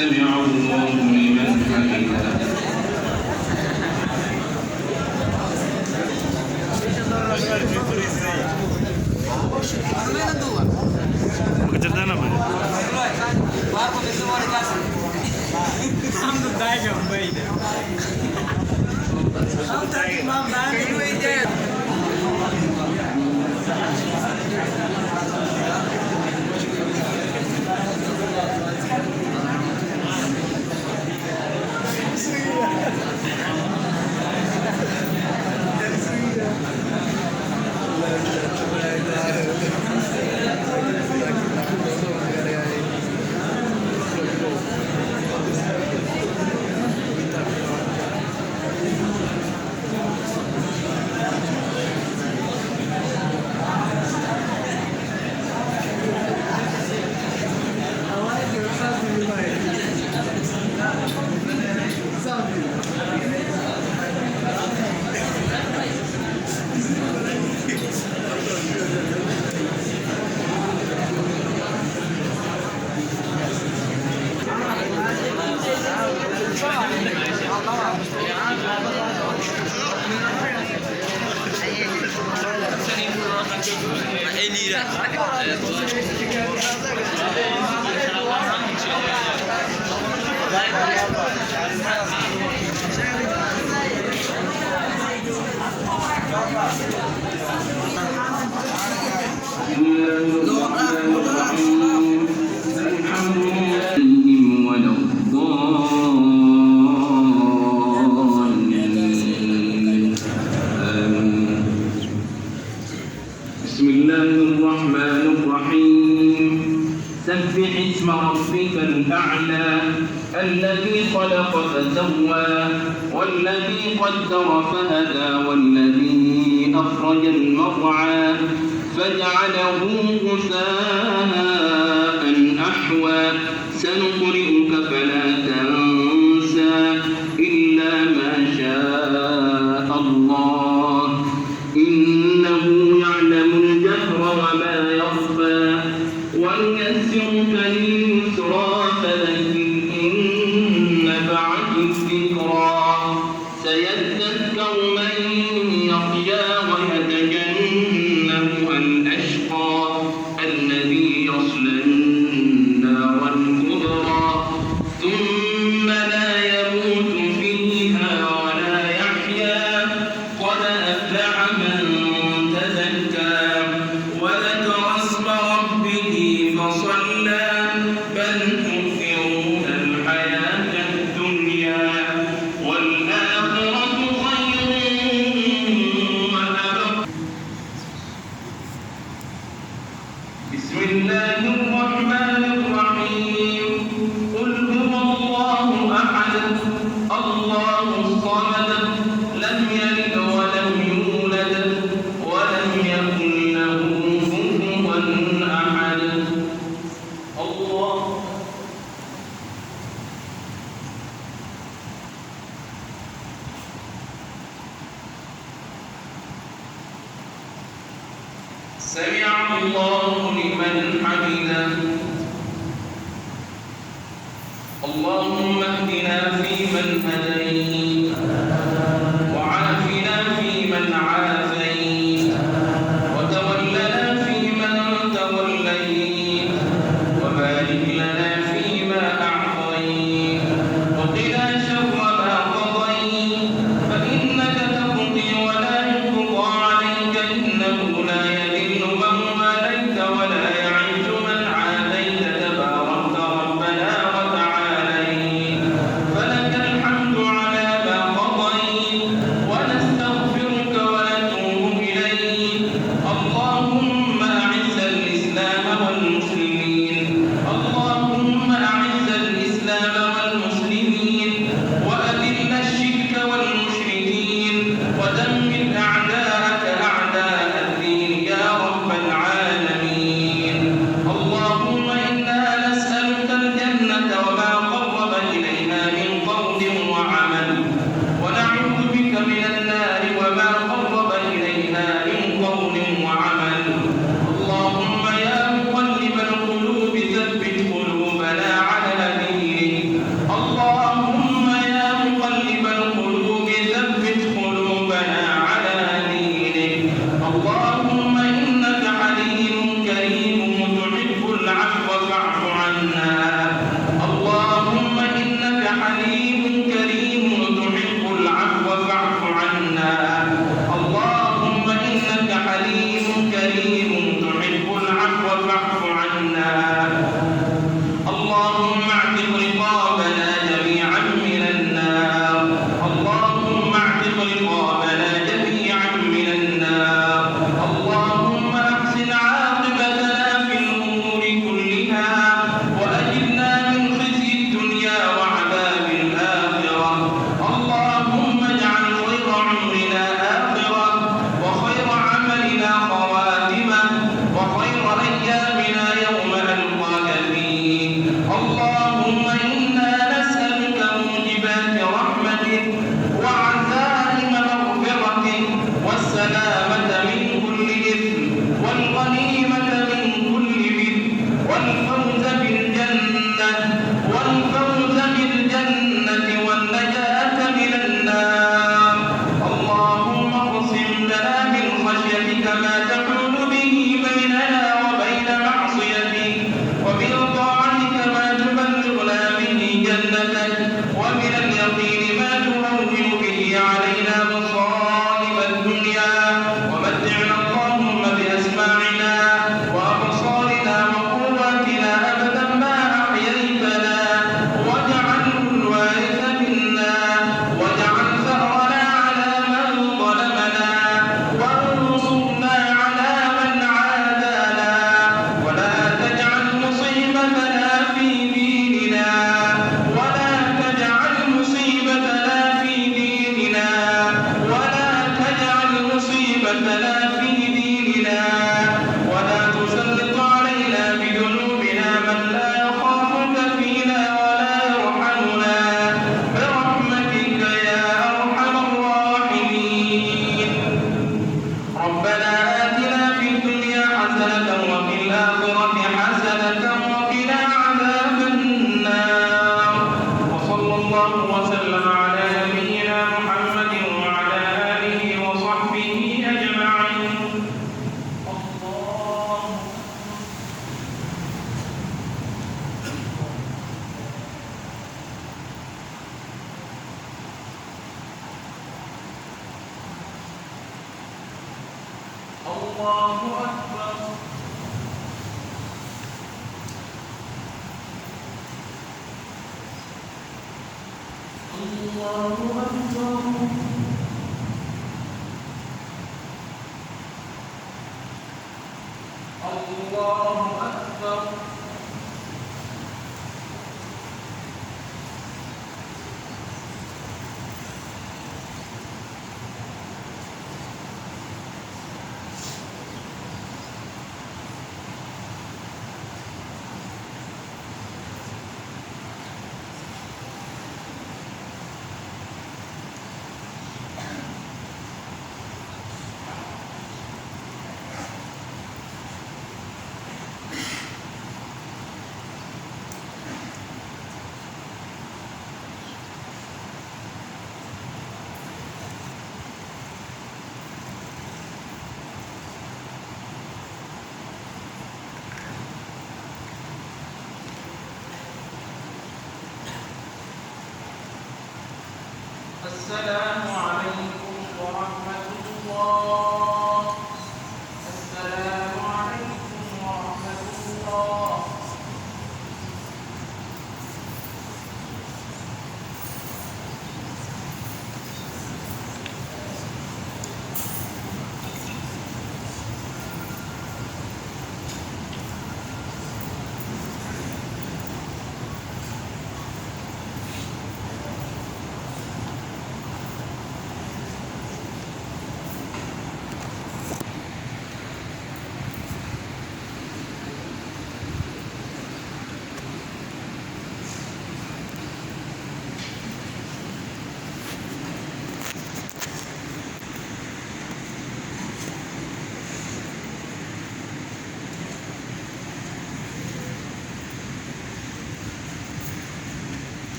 سمع الله لمن حمده. بسم الله الرحمن الرحيم. سبح اسم ربك الأعلى الذي خلق فسوى والذي قدر فهدى والذي أخرج المرعى فجعله غثاء أحوى سنقرئك فلا تنسى إلا ما شاء الله إنه يعلم الجهر وما يخفى ونيسرك لليسرى فذكر إن نفعت الذكرى سيذكر من يخشى ويتجنبها الأشقى الذي يصلى النار الكبرى ثم لا يموت فيها ولا يحيا قد أفلح من تزكى وذكر اسم ربه فصلى بل تؤثرون الحياة الدنيا والآخرة خير وأبقى. بسم الله الرحمن الرحيم. قل هو الله أحد الله الصمد لم يلد ولم يولد ولم يكن له كفوا أحد. الله سمع الله لمن حمده. اللهم اهدنا فيمن هديت وعافنا فيمن عافيت وتولنا فيمن توليت وبارك لنا فيما أعطيت وقنا شر ما قضيت فإنك الله أكبر. الله أكبر. الله أكبر. السلام عليكم ورحمة الله. السلام عليكم ورحمة الله.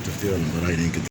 تفضيل المراهنين